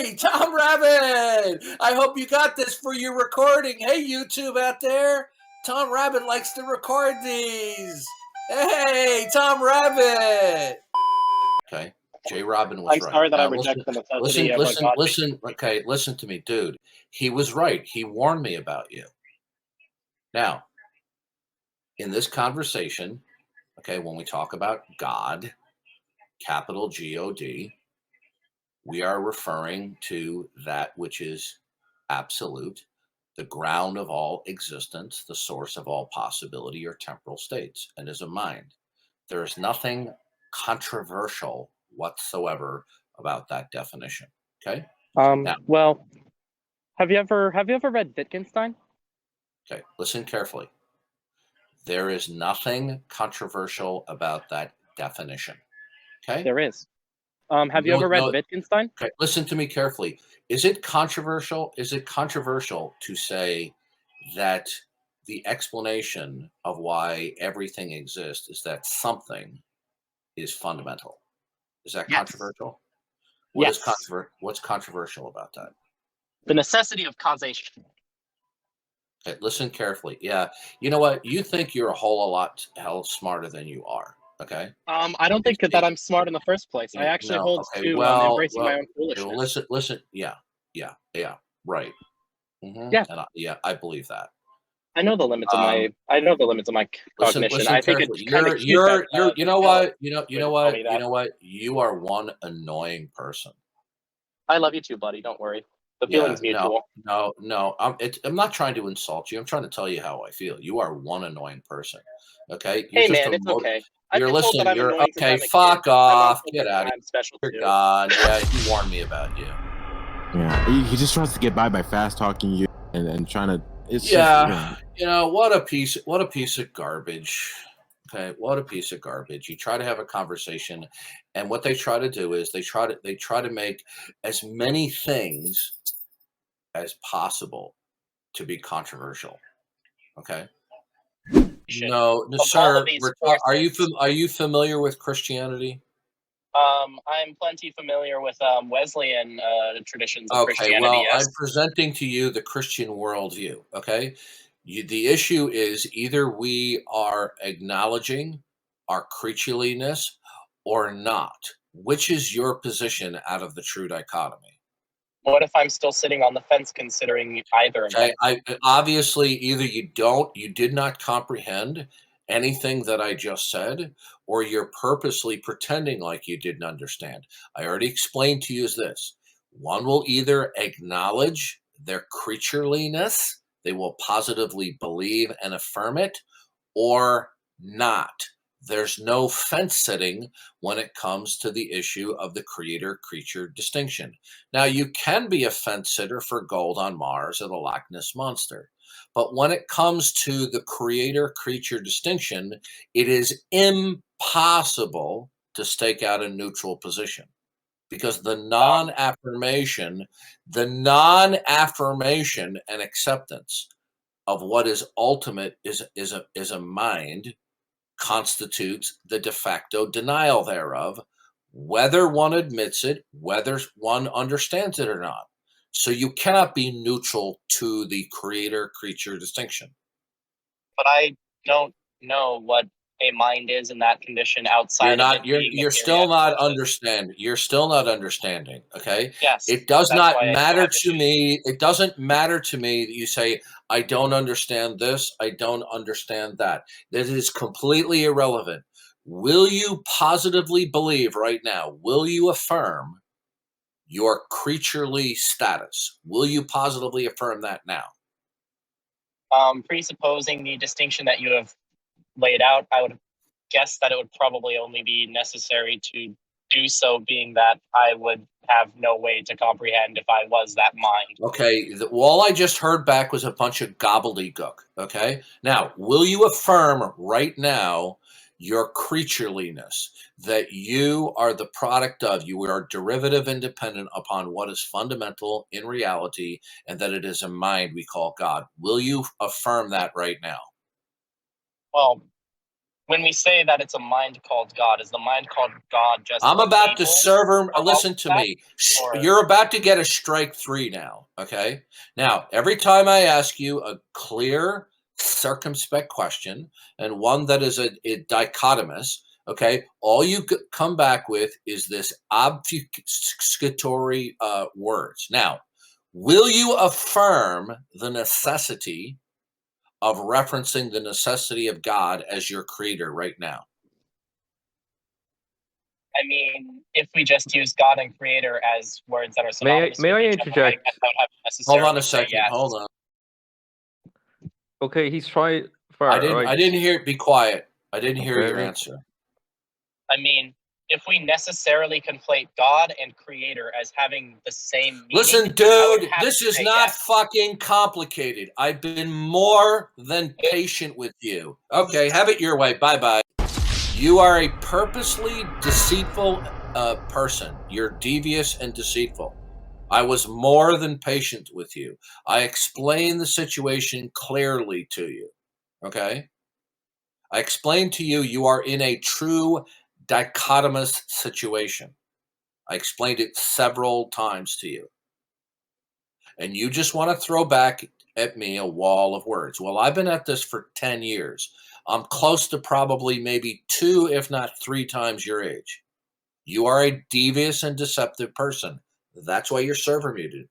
Hey, Tom Rabbit! I hope you got this for your recording. Hey, YouTube out there. Tom Rabbit likes to record these. Hey, Tom Rabbit! Okay, J. Robin was I'm right. sorry that I Now reject the necessity of a God. listen. Okay, listen to me, dude. He was right. He warned me about you. Now, in this conversation, okay, when we talk about God, capital G-O-D, we are referring to that which is absolute, the ground of all existence, the source of all possibility or temporal states, and is a mind. There is nothing controversial whatsoever about that definition. Okay. Now, Well, have you ever read Wittgenstein? okay, listen carefully. There is nothing controversial about that definition. Okay. There is. Have you ever read Wittgenstein? Okay, listen to me carefully. Is it controversial? Is it controversial to say that the explanation of why everything exists is that something is fundamental? Is that Yes. controversial? Yes. What's controversial about that? The necessity of causation. Okay, listen carefully. Yeah, you know what? You think you're a whole lot hell smarter than you are. Okay. I don't think that I'm smart in the first place. I actually hold to embracing my own foolishness. Listen. Yeah, right. Yeah. And I believe that. I know the limits of my. I know the limits of my cognition. Listen I think carefully. it's kind of cute that, You know what? You are one annoying person. I love you too, buddy. Don't worry. The feeling's mutual. No. I'm not trying to insult you. I'm trying to tell you how I feel. You are one annoying person. Okay. Hey man, it's okay. You're listening. You're okay. Fuck off. Get out of here. Special You're gone. Yeah, he warned me about you. Yeah, he just tries to get by fast talking you and trying to. It's you know what a piece of garbage. Okay, what a piece of garbage. You try to have a conversation, and what they try to do is they try to make as many things as possible to be controversial. Okay. No, sir. Are you familiar with Christianity? I'm plenty familiar with Wesleyan traditions of Christianity. Well, yes. I'm presenting to you the Christian worldview. Okay, the issue is either we are acknowledging our creatureliness or not. Which is your position out of the true dichotomy? What if I'm still sitting on the fence considering either of them? Obviously, either you did not comprehend anything that I just said, or you're purposely pretending like you didn't understand. I already explained to you is this. One will either acknowledge their creatureliness, they will positively believe and affirm it, or not. There's no fence sitting when it comes to the issue of the creator-creature distinction. Now, you can be a fence sitter for gold on Mars or the Loch Ness Monster. But when it comes to the creator-creature distinction, it is impossible to stake out a neutral position because the non-affirmation and acceptance of what is ultimate is a mind constitutes the de facto denial thereof, whether one admits it, whether one understands it or not. So you cannot be neutral to the creator-creature distinction. But I don't know what a mind is in that condition outside of it being you're still not understanding. You're still not understanding. Okay. Yes. It does not matter to me. It doesn't matter to me that you say, I don't understand this. I don't understand that. That is completely irrelevant. Will you positively believe right now? Will you affirm your creaturely status? Will you positively affirm that now? Presupposing the distinction that you have laid out, I would guess that it would probably only be necessary to do so, being that I would have no way to comprehend if I was that mind. Okay, all I just heard back was a bunch of gobbledygook. Okay, now will you affirm right now your creatureliness, that you are the product of, you are derivative independent upon what is fundamental in reality, and that it is a mind we call God? Will you affirm that right now? Well, when we say that it's a mind called God, is the mind called God just I'm a about to label serve him. for all Listen of to that? me. Or You're about to get a strike 3 now. Okay. Now, every time I ask you a clear, circumspect question and one that is a dichotomous, okay, all you come back with is this obfuscatory words. Now, will you affirm the necessity of referencing the necessity of God as your creator right now? I mean, if we just use God and Creator as words that are synonymous May with I each other, I interject? guess I would have to Hold necessarily on a say second. yes. Hold on. Okay, he's trying. I Right. didn't hear. Be quiet. I didn't hear your Okay. answer. I mean, if we necessarily conflate God and Creator as having the same meaning, Listen, I would dude, have this to is say not yes. fucking complicated. I've been more than patient with you. Okay, have it your way. Bye bye. You are a purposely deceitful person. You're devious and deceitful. I was more than patient with you. I explained the situation clearly to you. Okay? I explained to you you are in a true dichotomous situation. I explained it several times to you. And you just want to throw back at me a wall of words. Well, I've been at this for 10 years. I'm close to probably maybe 2, if not 3 times your age. You are a devious and deceptive person. That's why you're server muted.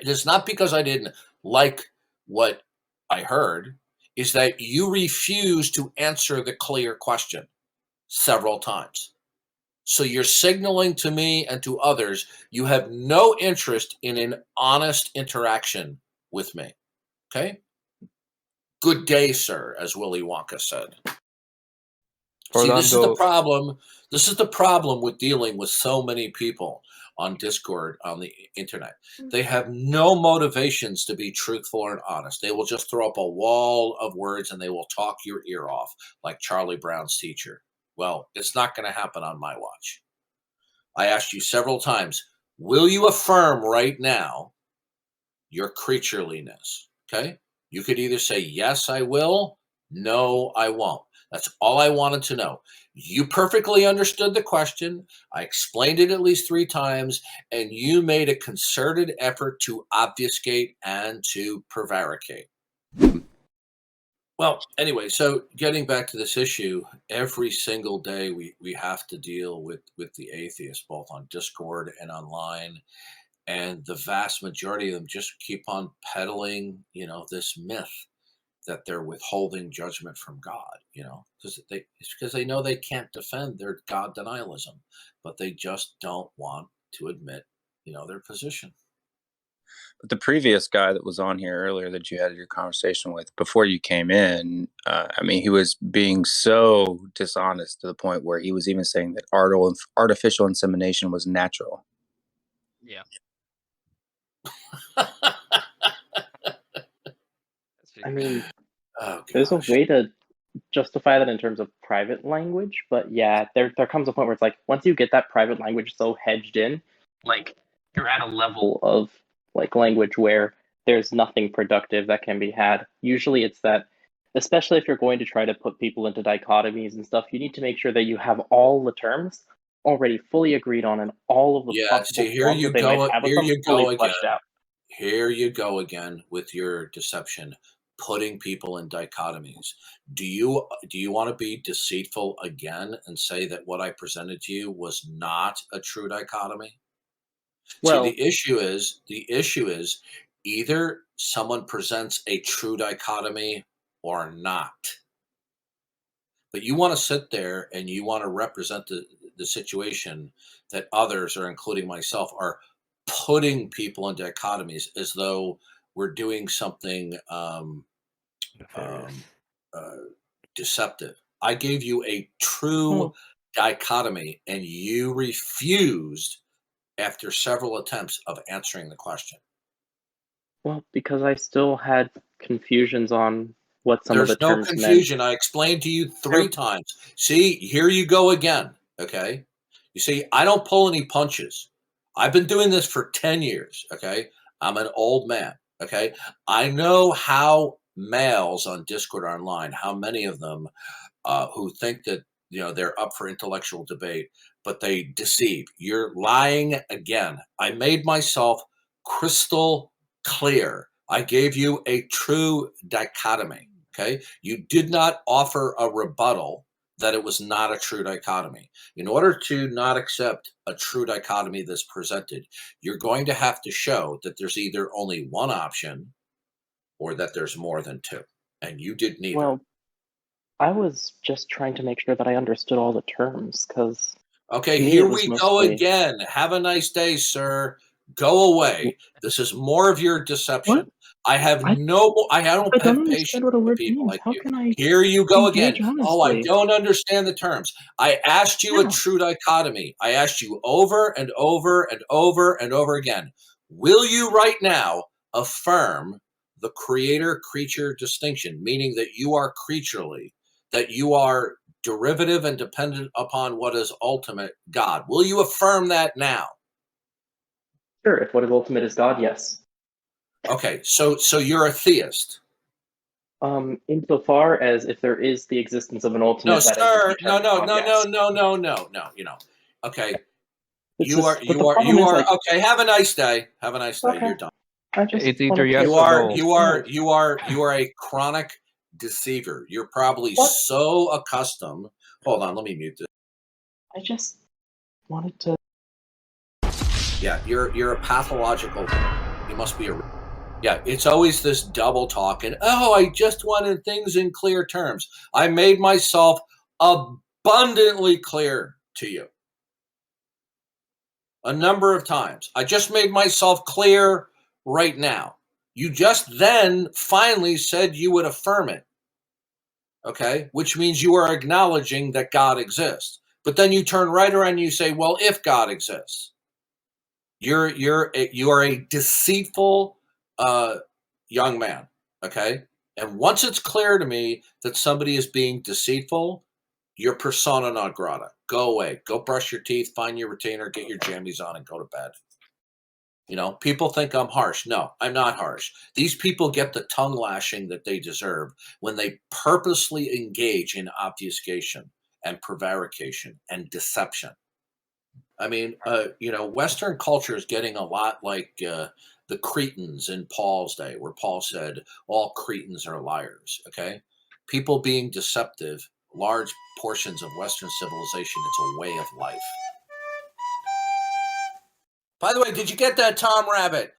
It is not because I didn't like what I heard, is that you refuse to answer the clear question several times. So you're signaling to me and to others you have no interest in an honest interaction with me. Okay? Good day, sir, as Willy Wonka said. See, this is the Farlado. problem. This is the problem with dealing with so many people on Discord, on the internet. They have no motivations to be truthful and honest. They will just throw up a wall of words and they will talk your ear off like Charlie Brown's teacher. Well, it's not going to happen on my watch. I asked you several times, will you affirm right now your creatureliness? Okay? You could either say, yes, I will, no, I won't. That's all I wanted to know. You perfectly understood the question. I explained it at least 3 times, and you made a concerted effort to obfuscate and to prevaricate. Well, anyway, so getting back to this issue, every single day we have to deal with the atheists, both on Discord and online, and the vast majority of them just keep on peddling, this myth that they're withholding judgment from God, because they know they can't defend their God denialism, but they just don't want to admit, their position. But the previous guy that was on here earlier that you had your conversation with before you came in, I mean, he was being so dishonest to the point where he was even saying that artificial insemination was natural. Yeah. I mean, Oh, there's a gosh. way to justify that in terms of private language, but yeah, there comes a point where it's like once you get that private language so hedged in, like you're at a level of like language where there's nothing productive that can be had. Usually it's that, especially if you're going to try to put people into dichotomies and stuff, you need to make sure that you have all the terms already fully agreed on and all of the Yeah, possible see, here flaws you that they might go. have with Here them you fully go again. fleshed out. Here you go again with your deception, putting people in dichotomies. Do you want to be deceitful again and say that what I presented to you was not a true dichotomy? See, Well, the issue is either someone presents a true dichotomy or not. But you want to sit there and you want to represent the situation that others, or including myself, are putting people in dichotomies as though we're doing something Nefarious. uh, deceptive. I gave you a true well, dichotomy and you refused after several attempts of answering the question. well, because I still had confusions on what some of the There's no terms meant. confusion. I explained to you 3 times. See, here you go again. Okay. You see, I don't pull any punches. I've been doing this for 10 years. Okay. I'm an old man. Okay. I know how males on Discord online, how many of them who think that they're up for intellectual debate, but they deceive. You're lying again. I made myself crystal clear. I gave you a true dichotomy. Okay, you did not offer a rebuttal that it was not a true dichotomy. In order to not accept a true dichotomy that's presented, you're going to have to show that there's either only one option or that there's more than two. And you did neither. Well, I was just trying to make sure that I understood all the terms, because Okay, to me here it was we go mostly again. Have a nice day, sir. Go away. This is more of your deception. what? I have I I don't I don't have understand patience what a with word people means. like How you. can I Here you go again. engage Oh, I honestly? don't understand the terms. I asked you a No. true dichotomy. I asked you over and over and over and over again. Will you right now affirm the creator-creature distinction, meaning that you are creaturely, that you are derivative and dependent upon what is ultimate, God? Will you affirm that now? Sure, if what is ultimate is God, yes. Okay, so you're a theist. Insofar as if there is the existence of an No, ultimate that is sir. No, eternal no, God, no, no, yes. no, no, no, no. Okay. It's just, but the problem You is are like, okay. Have a nice day. Have a nice day. okay, You're done. I just It's either wanted yes to or no. understand. You are a chronic deceiver. You're probably What? so accustomed. Hold on, let me mute this. I just wanted to. Yeah, you're a pathological. You must be a. Yeah, it's always this double talk and I just wanted things in clear terms. I made myself abundantly clear to you a number of times. I just made myself clear right now. You just then finally said you would affirm it. Okay, which means you are acknowledging that God exists. But then you turn right around and you say, well, if God exists. You are a deceitful young man, okay? And once it's clear to me that somebody is being deceitful, you're persona non grata. Go away. Go brush your teeth, find your retainer, get your jammies on, and go to bed. People think I'm harsh. No, I'm not harsh. These people get the tongue lashing that they deserve when they purposely engage in obfuscation and prevarication and deception. I mean, Western culture is getting a lot like the Cretans in Paul's day, where Paul said all Cretans are liars. Okay, people being deceptive, large portions of Western civilization, it's a way of life. By the way, did you get that, Tom Rabbit?